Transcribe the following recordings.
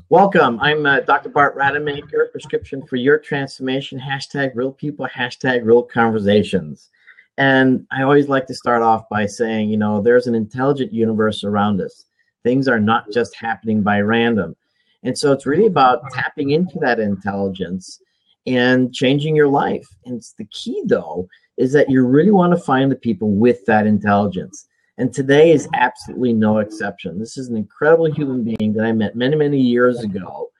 Welcome. I'm Dr. DrRademaker, prescription for your transformation, hashtag real people, hashtag real conversations. And I always like to start off by saying, there's an intelligent universe around us. Things are not just happening by random. And so it's really about tapping into that intelligence and changing your life. And the key, though, is that you really want to find the people with that intelligence. And today is absolutely no exception. This is an incredible human being that I met many, many years ago.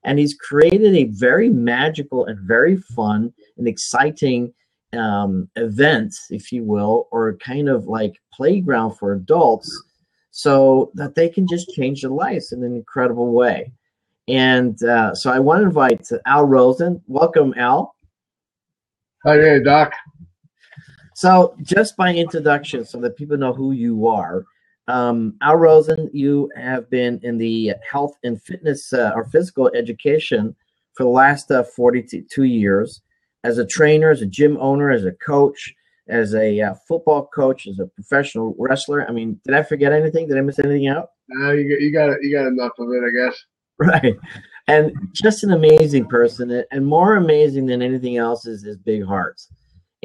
And he's created a very magical and very fun and exciting event, if you will, or kind of like playground for adults so that they can just change their lives in an incredible way. And so I want to invite Al Rosen. Welcome, Al. Hi there, Doc. So just by introduction, so that people know who you are, Al Rosen, you have been in the health and fitness or physical education for the last 42 years as a trainer, as a gym owner, as a coach, as a football coach, as a professional wrestler. I mean, did I forget anything? Did I miss anything out? You got enough of it, I guess. Right. And just an amazing person, and more amazing than anything else is his big heart.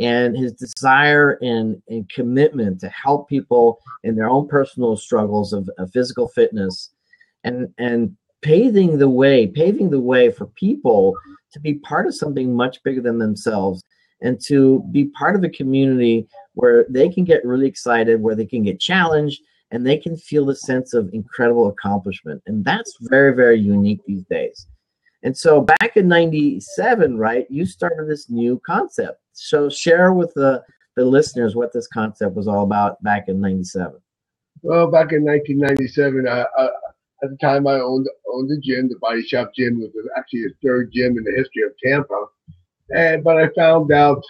And his desire and commitment to help people in their own personal struggles of physical fitness and paving the way for people to be part of something much bigger than themselves and to be part of a community where they can get really excited, where they can get challenged, and they can feel the sense of incredible accomplishment. And that's very, very unique these days. And so back in 97, right, you started this new concept. So share with the listeners what this concept was all about back in 97. Well, back in 1997, at the time I owned a gym, the Body Shop Gym. It was actually the third gym in the history of Tampa. But I found out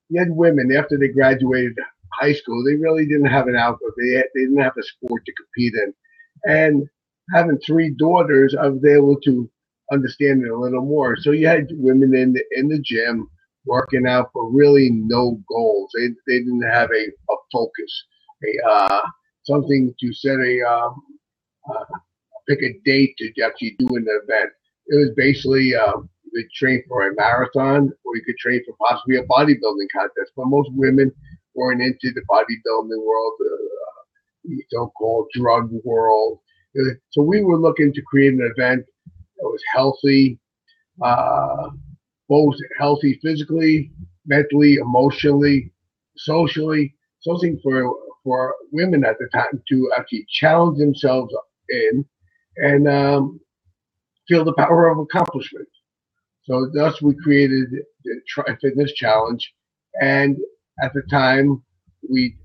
you had women, after they graduated high school, they really didn't have an outlet. They didn't have a sport to compete in. And having three daughters, I was able to understand it a little more. So you had women in the gym working out for really no goals. They didn't have a focus, something to set pick a date to actually do an event. It was basically you could train for a marathon, or you could train for possibly a bodybuilding contest. But most women weren't into the bodybuilding world, the so-called drug world. So we were looking to create an event that was healthy, both healthy physically, mentally, emotionally, socially, something for women at the time to actually challenge themselves in and feel the power of accomplishment. So thus we created the TriFitness Challenge, and at the time we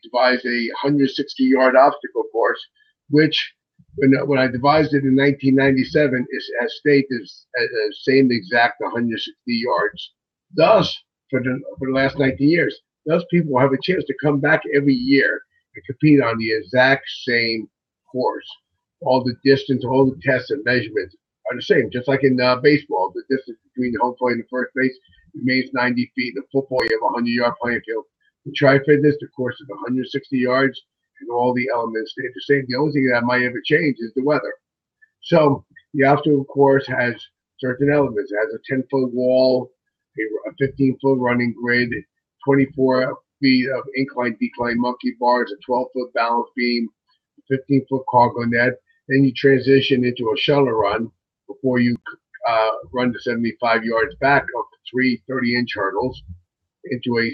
devised a 160-yard obstacle course, which when I devised it in 1997, has stayed the same exact 160 yards. Thus, for the last 19 years, thus people have a chance to come back every year and compete on the exact same course. All the distance, all the tests and measurements are the same, just like in baseball. The distance between the home plate and the first base remains 90 feet. In football, you have a 100-yard playing field. In TriFitness, the course is 160 yards. And all the elements stay the same. The only thing that might ever change is the weather. So the obstacle course has certain elements. It has a 10-foot wall, a 15-foot running grid, 24 feet of incline-decline monkey bars, a 12-foot balance beam, a 15-foot cargo net. Then you transition into a shuttle run before you run to 75 yards back up to three 30-inch hurdles into a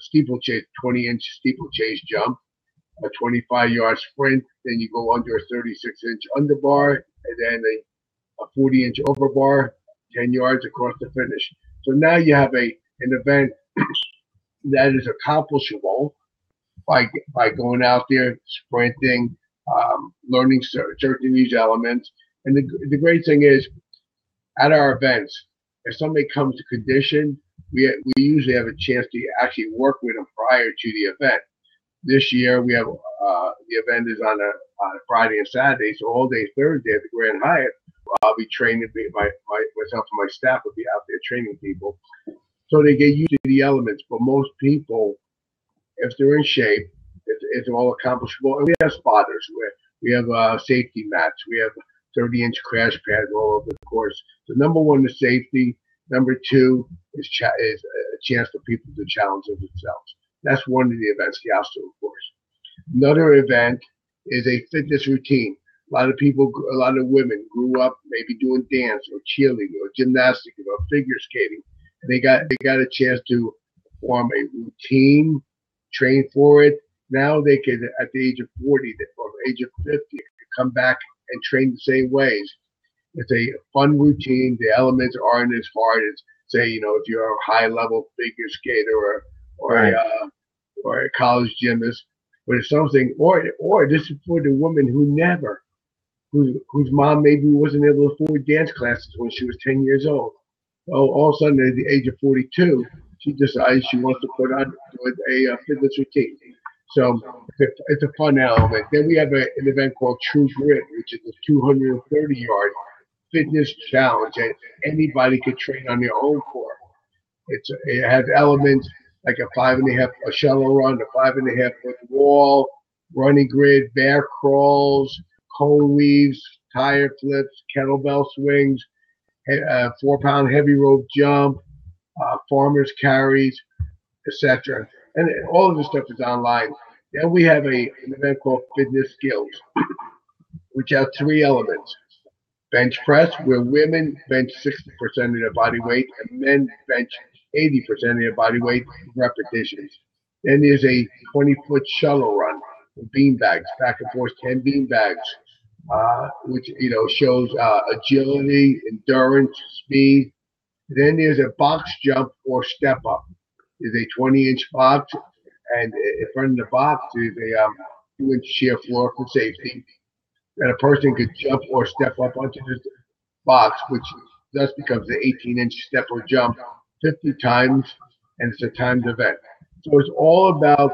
steeplechase, 20-inch steeplechase jump, a 25-yard sprint. Then you go under a 36-inch underbar, and then a 40-inch overbar, 10 yards across the finish. So now you have an event that is accomplishable by going out there, sprinting, learning certain these elements. And the great thing is, at our events, if somebody comes to condition, we usually have a chance to actually work with them prior to the event. This year we have the event is on a Friday and Saturday, so all day Thursday at the Grand Hyatt, I'll be training myself and my staff will be out there training people, so they get used to the elements. But most people, if they're in shape, it's all accomplishable. And we have spotters where We have safety mats. We have 30-inch crash pads all over the course. So number one is safety. Number two is a chance for people to challenge themselves. That's one of the events, the obstacle course. Another event is a fitness routine. A lot of women grew up maybe doing dance or cheerleading or gymnastics or figure skating. And they got a chance to form a routine, train for it. Now they can, at the age of 40 or age of 50, come back and train the same ways. It's a fun routine. The elements aren't as hard as, say, if you're a high-level figure skater or a college gymnast. But it's something, or this is for the woman whose mom maybe wasn't able to afford dance classes when she was 10 years old. Well, all of a sudden, at the age of 42, she decides she wants to put on a fitness routine. So it's a fun element. Then we have an event called True Grit, which is a 230-yard fitness challenge, and anybody could train on their own court. It has elements like a shallow run, a 5.5-foot wall, running grid, bear crawls, cone weaves, tire flips, kettlebell swings, 4-pound heavy rope jump, farmers carries, etc. And all of this stuff is online. Then we have an event called Fitness Skills, which have 3 elements. Bench press, where women bench 60% of their body weight and men bench 80% of their body weight repetitions. Then there's a 20-foot shuttle run with bean bags, back and forth 10 bean bags, which shows agility, endurance, speed. Then there's a box jump or step up. There's a 20-inch box, and in front of the box is a 2-inch sheer floor for safety. And a person could jump or step up onto this box, which thus becomes the 18-inch step or jump 50 times, and it's a timed event. So it's all about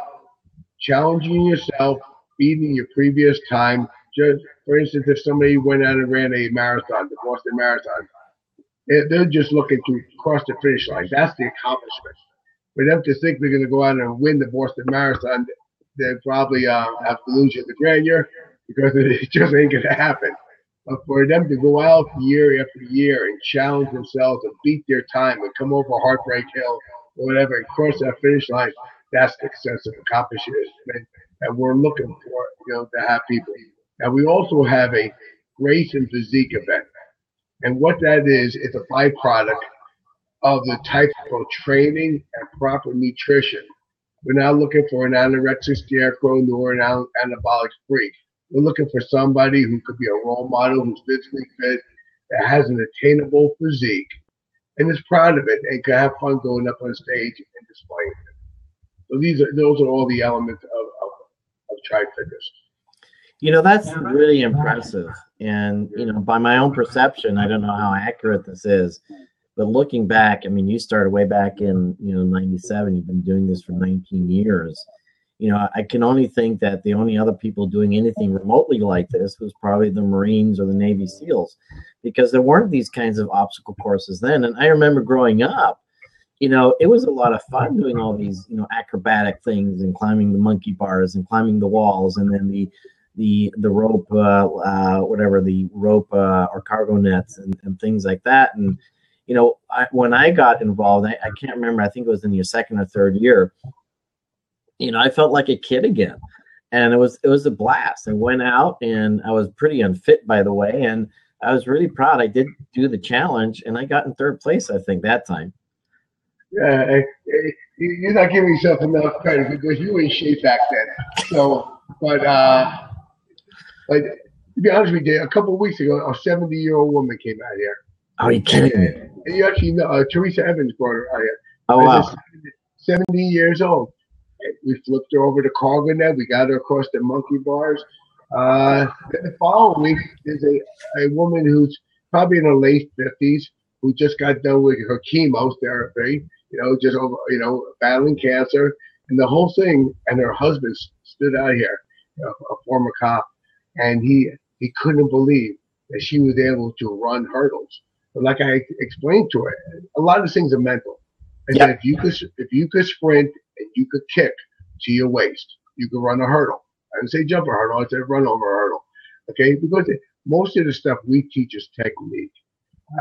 challenging yourself, beating your previous time. Just for instance, if somebody went out and ran a marathon, the Boston Marathon, they're just looking to cross the finish line. That's the accomplishment. For them to think they're going to go out and win the Boston Marathon, they probably have delusion of grandeur, because it just ain't going to happen. But for them to go out year after year and challenge themselves and beat their time and come over Heartbreak Hill or whatever and cross that finish line, that's the sense of accomplishment that we're looking for, to have people. Now, we also have a grace and physique event. And what that is, it's a byproduct of the type of training and proper nutrition. We're not looking for an anorexic scarecrow nor an anabolic freak. We're looking for somebody who could be a role model, who's physically fit, that has an attainable physique, and is proud of it, and can have fun going up on stage and displaying it. So those are all the elements of TriFitness. That's really impressive. And, by my own perception, I don't know how accurate this is, but looking back, you started way back in, 97. You've been doing this for 19 years. I can only think that the only other people doing anything remotely like this was probably the Marines or the Navy SEALs, because there weren't these kinds of obstacle courses then. And I remember growing up, it was a lot of fun doing all these, acrobatic things and climbing the monkey bars and climbing the walls, and then the rope, the rope or cargo nets and things like that. And, when I got involved, I can't remember, I think it was in your second or third year, I felt like a kid again, and it was a blast. I went out, and I was pretty unfit, by the way, and I was really proud. I did do the challenge, and I got in 3rd place, I think, that time. Yeah, you're not giving yourself enough credit, because you were in shape back then. So, but to be honest with you, a couple of weeks ago, a 70-year-old woman came out here. Are you kidding me? And you actually know Teresa Evans brought her out here. Oh, wow. 70 years old. We flipped her over to cargo net. We got her across the monkey bars. Then the following week, there's a woman who's probably in her late 50s who just got done with her chemotherapy, just over, battling cancer. And the whole thing, and her husband stood out here, a former cop, and he couldn't believe that she was able to run hurdles. But like I explained to her, a lot of things are mental. And yep. That if you could sprint and you could kick to your waist, you could run a hurdle. I didn't say jump a hurdle, I said run over a hurdle. Okay, because most of the stuff we teach is technique.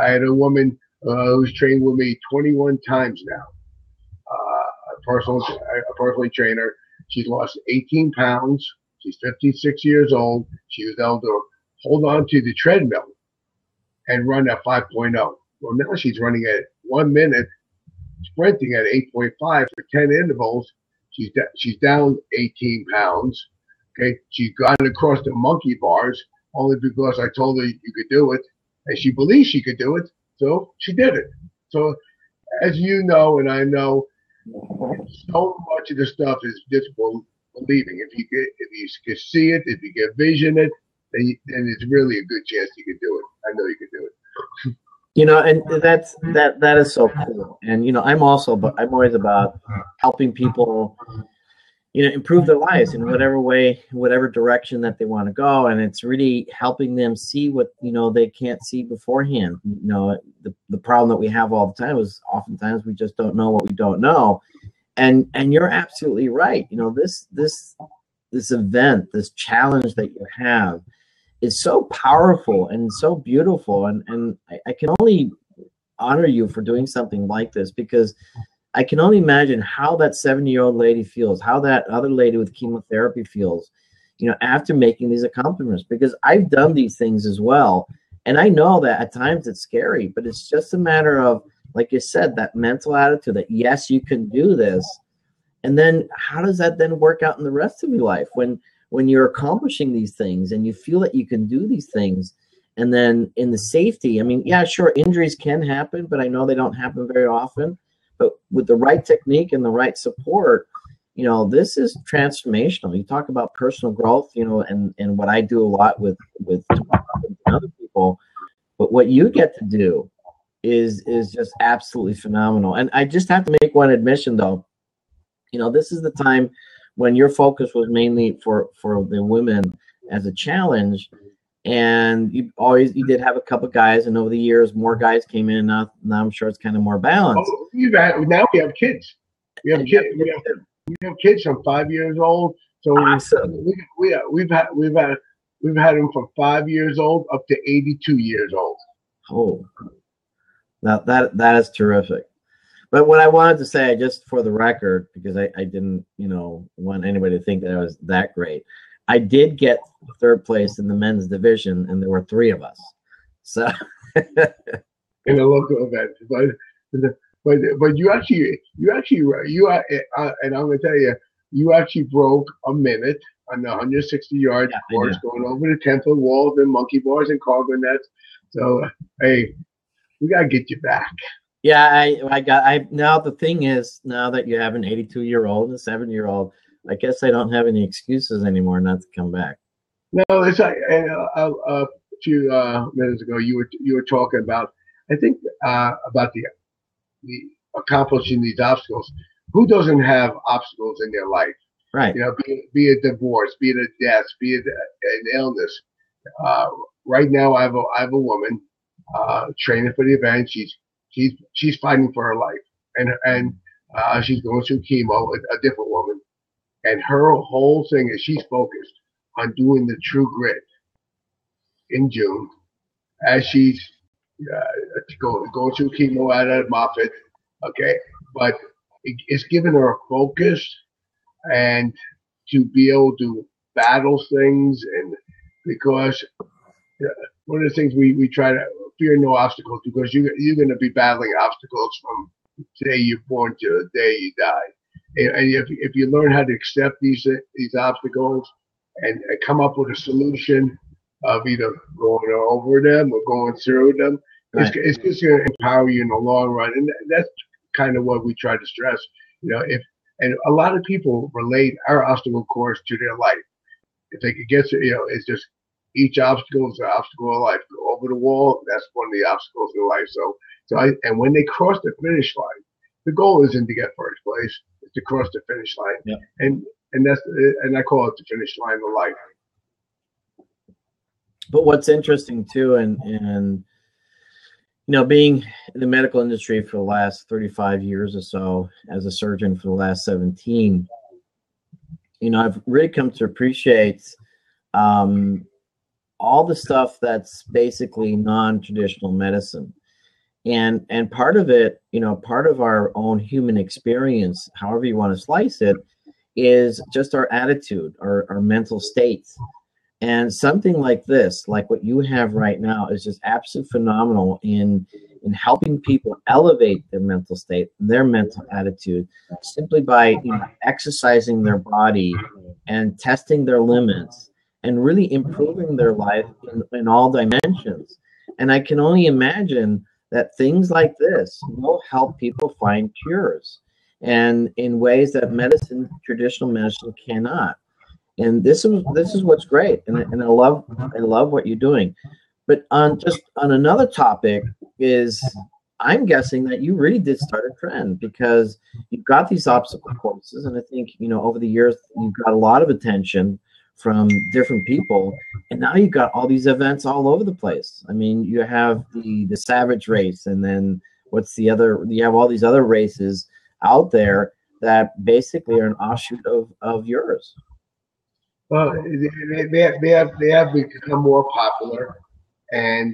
I had a woman who's trained with me 21 times now. A personal trainer. She's lost 18 pounds. She's 56 years old. She was able to hold on to the treadmill and run at 5.0. Well, now she's running at 1 minute, sprinting at 8.5 for 10 intervals. She's down 18 pounds. Okay, she's gone across the monkey bars only because I told her you could do it, and she believed she could do it, so she did it. So, as you know, and I know, so much of the stuff is just believing. If you can see it, if you can vision it, then it's really a good chance you can do it. I know you can do it. And that is so cool. And I'm always about helping people, improve their lives in whatever way, whatever direction that they want to go. And it's really helping them see what they can't see beforehand. The problem that we have all the time is oftentimes we just don't know what we don't know. And you're absolutely right. This event, this challenge that you have, is so powerful and so beautiful, and I can only honor you for doing something like this, because I can only imagine how that 70-year-old lady feels, how that other lady with chemotherapy feels, after making these accomplishments, because I've done these things as well, and I know that at times it's scary, but it's just a matter of, like you said, that mental attitude that yes, you can do this, and then how does that then work out in the rest of your life when you're accomplishing these things and you feel that you can do these things, and then in the safety, I mean, yeah, sure, injuries can happen, but I know they don't happen very often. But with the right technique and the right support, this is transformational. You talk about personal growth, and what I do a lot with other people, but what you get to do is just absolutely phenomenal. And I just have to make one admission, though. This is the time when your focus was mainly for the women as a challenge, and you did have a couple guys, and over the years more guys came in. Now I'm sure it's kind of more balanced. Oh, now we have kids. We have kids. We have kids from 5 years old. So awesome. we've had them from 5 years old up to 82 years old. Oh, now that is terrific. But what I wanted to say, just for the record, because I didn't, want anybody to think that I was that great, I did get third place in the men's division, and there were 3 of us. So in a local event, but you actually, and I'm going to tell you, you actually broke a minute on the 160-yard course, going over the 10-foot walls and monkey bars and cargo nets. So hey, we got to get you back. Yeah, now the thing is, now that you have an 82-year-old and a 7-year-old, I guess I don't have any excuses anymore not to come back. No, it's like a few minutes ago you were talking about, I think, about the accomplishing these obstacles. Who doesn't have obstacles in their life? Right. Be it divorce, be it a death, be it an illness. Right now, I have a woman training for the event. She's fighting for her life, and she's going through chemo, a different woman, and her whole thing is she's focused on doing the true grit in June as she's going through chemo at Moffitt. Okay, but it's given her a focus and to be able to battle things, and because one of the things we try to fear no obstacles, because you're going to be battling obstacles from the day you're born to the day you die. And if you learn how to accept these obstacles and come up with a solution of either going over them or going through them, right, it's just going to empower you in the long run. And that's kind of what we try to stress. And a lot of people relate our obstacle course to their life. If they could get to, it's just each obstacle is an obstacle of life. Go over the wall, that's one of the obstacles in life. And when they cross the finish line, the goal isn't to get first place; it's to cross the finish line. Yeah. And I call it the finish line of life. But what's interesting too, and being in the medical industry for the last 35 years or so, as a surgeon for the last 17, I've really come to appreciate all the stuff that's basically non-traditional medicine. And part of it, part of our own human experience, however you want to slice it, is just our attitude, our mental states. And something like this, like what you have right now, is just absolutely phenomenal in helping people elevate their mental state, their mental attitude, simply by exercising their body and testing their limits and really improving their life in all dimensions. And I can only imagine that things like this will help people find cures, and in ways that traditional medicine cannot. And this is what's great, and I love what you're doing. But on another topic is, I'm guessing that you really did start a trend, because you've got these obstacle courses, and I think over the years you've got a lot of attention from different people, and now you've got all these events all over the place. I mean, you have the Savage race, and then what's the other? You have all these other races out there that basically are an offshoot of yours. Well, they have become more popular, and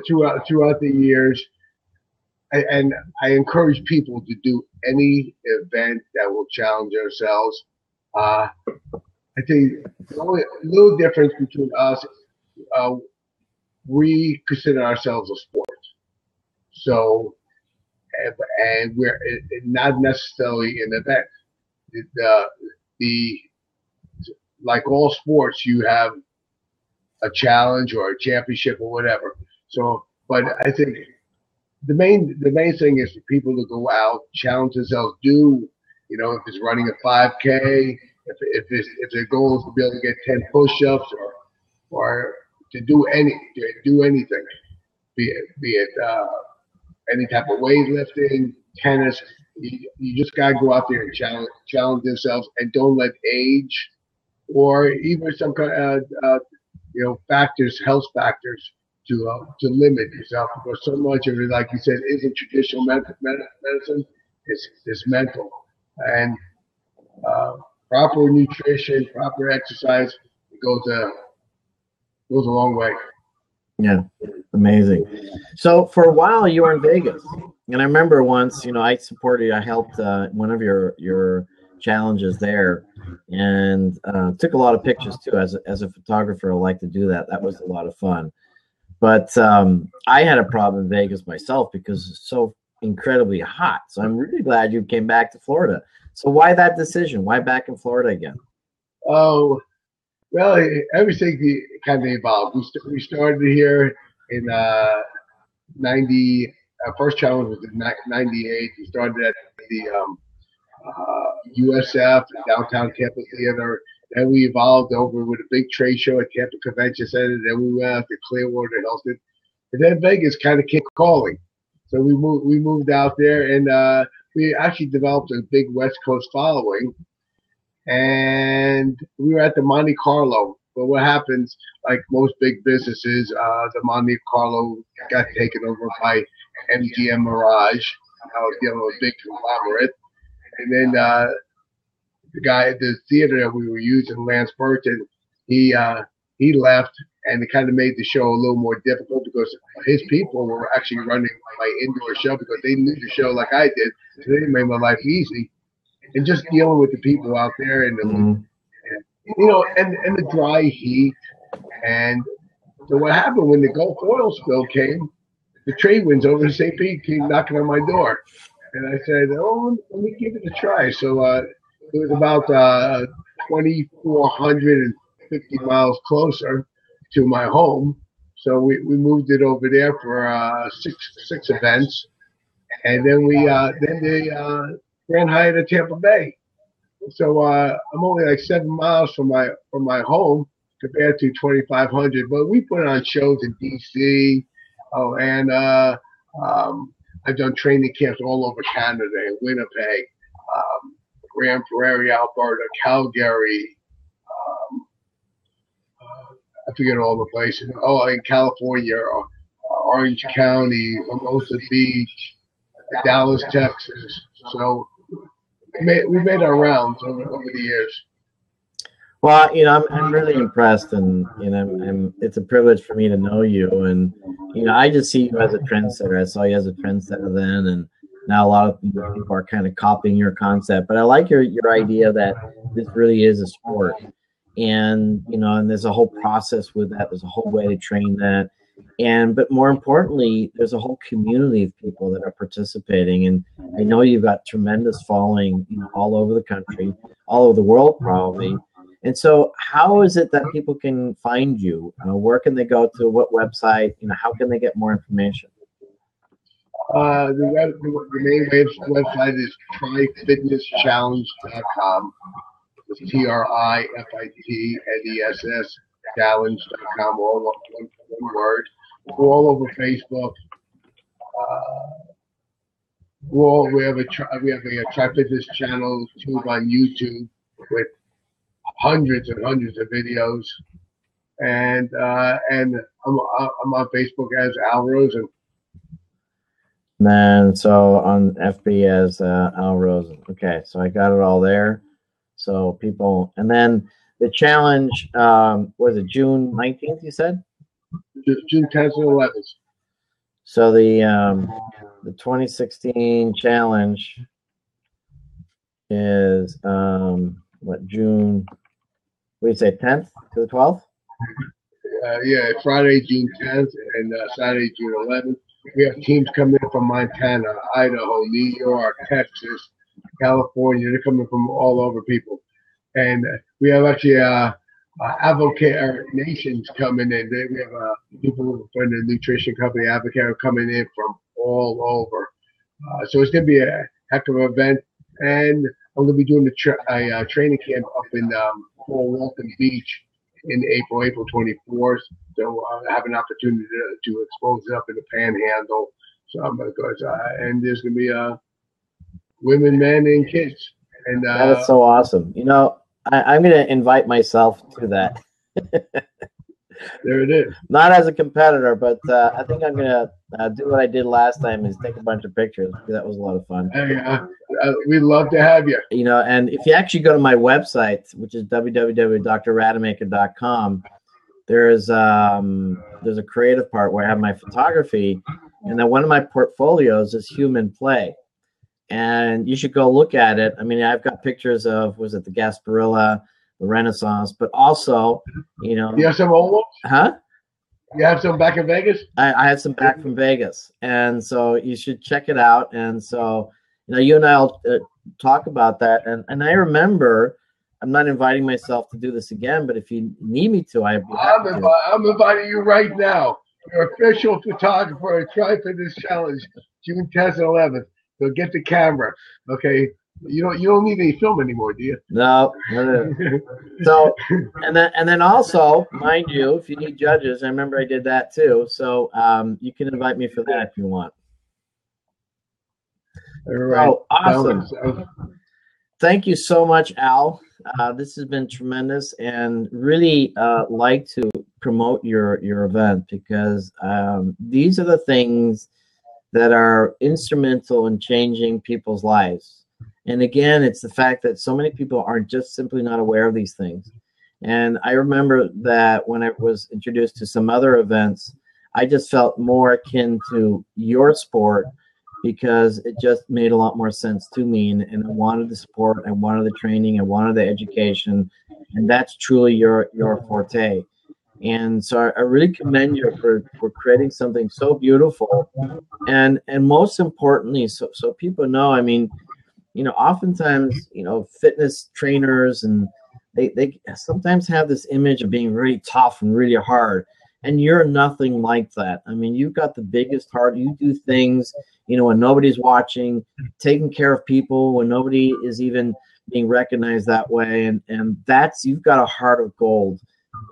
throughout the years, I encourage people to do any event that will challenge themselves. I think the only little difference between us, we consider ourselves a sport. So, and we're not necessarily an event. Like all sports, you have a challenge or a championship or whatever. So, but I think the main thing is for people to go out, challenge themselves, if it's running a 5K, if their goal is to be able to get 10 push-ups, or to do anything, be it any type of weightlifting, tennis. You just gotta go out there and challenge themselves, and don't let age or even some kind of health factors to limit yourself, because so much of it, like you said, isn't traditional medicine. It's mental, and proper nutrition, proper exercise goes a long way. Yeah, amazing. So for a while you were in Vegas, and I remember once, I supported, I helped one of your challenges there, and took a lot of pictures too. As a photographer, I like to do that. That was a lot of fun. But I had a problem in Vegas myself because it's so incredibly hot. So I'm really glad you came back to Florida. So why that decision? Why back in Florida again? Oh, well, everything kind of evolved. We started here in 90. Our first challenge was in 98. We started at the USF, Downtown Tampa Theater. Then we evolved over with a big trade show at Tampa Convention Center. Then we went out to Clearwater and hosted. And then Vegas kind of kept calling. So we moved out there, and we actually developed a big West Coast following. And we were at the Monte Carlo. But what happens, like most big businesses, the Monte Carlo got taken over by MGM Mirage. I was dealing with a big conglomerate. And then the theater that we were using, Lance Burton, he left, and it kind of made the show a little more difficult, because his people were actually running my indoor show because they knew the show like I did. So they made my life easy. And just dealing with the people out there, and and the dry heat. And so what happened when the Gulf oil spill came, the trade winds over in St. Pete came knocking on my door. And I said, let me give it a try. So it was about 2,450 miles closer to my home. So we moved it over there for six events. And then they ran high to Tampa Bay. So I'm only like 7 miles from my home compared to 2,500. But we put on shows in D.C. And I've done training camps all over Canada, in Winnipeg, Grand Prairie, Alberta, Calgary. I forget all the places. Oh, in California, Orange County, Hermosa Beach, Dallas, Texas. So we made our rounds over the years. Well, I'm really impressed, and it's a privilege for me to know you. And I just see you as a trendsetter. I saw you as a trendsetter then, and now a lot of people are kind of copying your concept. But I like your idea that this really is a sport, and and there's a whole process with that. There's a whole way to train that, but more importantly, there's a whole community of people that are participating. And I know you've got tremendous following, all over the country, all over the world, probably. And so, how is it that people can find you? Where can they go to? What website? How can they get more information? The main website is TriFitnessChallenge.com. It's TriFitness challenge.com. All one word. We're all over Facebook. We have a TriFitness channel too on YouTube with hundreds and hundreds of videos, and I'm on Facebook as Al Rosen. And so on FB as Al Rosen. Okay, so I got it all there. So people, and then the challenge was it June 19th? You said June 10th and 11th. So the 2016 challenge is what, June? What do you say, 10th to the 12th? Yeah, Friday, June 10th, and Saturday, June 11th. We have teams coming in from Montana, Idaho, New York, Texas, California. They're coming from all over, people. And we have actually Advocate nations coming in. We have people from the nutrition company Advocate coming in from all over. So it's going to be a heck of an event. And I'm going to be doing a training camp up in Fort Walton Beach in April 24th. So I have an opportunity to expose it up in the Panhandle. So I'm going to go, and there's going to be women, men, and kids. And that is so awesome. I'm going to invite myself to that. There it is. Not as a competitor, but I think I'm going to do what I did last time, is take a bunch of pictures. That was a lot of fun. We'd love to have you. And if you actually go to my website, which is www.DrRademaker.com, there's a creative part where I have my photography, and then one of my portfolios is human play. And you should go look at it. I mean, I've got pictures of, was it the Gasparilla, the Renaissance, but also, You have some old ones? Huh? You have some back in Vegas? I have some back from Vegas. And so you should check it out. And so, you and I'll talk about that. And I remember, I'm not inviting myself to do this again, but if you need me to, I'm inviting you right now. Your official photographer at TriFitness Challenge, June 10th and 11th. So get the camera, okay? You don't need any film anymore, do you? No. So, and then also, mind you, if you need judges, I remember I did that too. So you can invite me for that if you want. All right. Oh, awesome. Thank you so much, Al. This has been tremendous, and really like to promote your event, because these are the things that are instrumental in changing people's lives. And again, it's the fact that so many people are just simply not aware of these things. And I remember that when I was introduced to some other events, I just felt more akin to your sport, because it just made a lot more sense to me. And I wanted the support, I wanted the training, I wanted the education, and that's truly your forte. And so I really commend you for creating something so beautiful, and most importantly, so people know. I mean, oftentimes, fitness trainers, and they sometimes have this image of being really tough and really hard, and you're nothing like that. I mean, you've got the biggest heart. You do things, when nobody's watching, taking care of people when nobody is even being recognized that way, and you've got a heart of gold.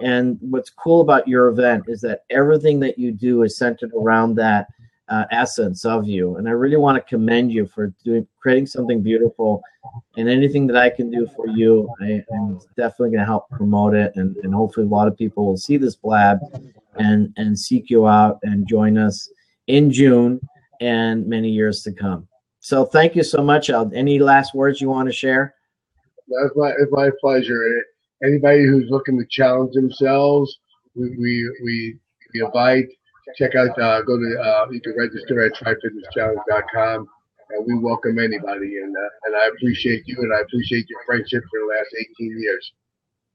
And what's cool about your event is that everything that you do is centered around that essence of you. And I really want to commend you for creating something beautiful. And anything that I can do for you, I'm definitely going to help promote it. And hopefully a lot of people will see this blab and seek you out and join us in June and many years to come. So thank you so much, Al. Any last words you want to share? It's my pleasure. anybody who's looking to challenge themselves, we invite. Check out, go to, you can register at TriFitnessChallenge.com, and we welcome anybody. And I appreciate you, and I appreciate your friendship for the last 18 years.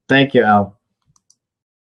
Thank you, Al.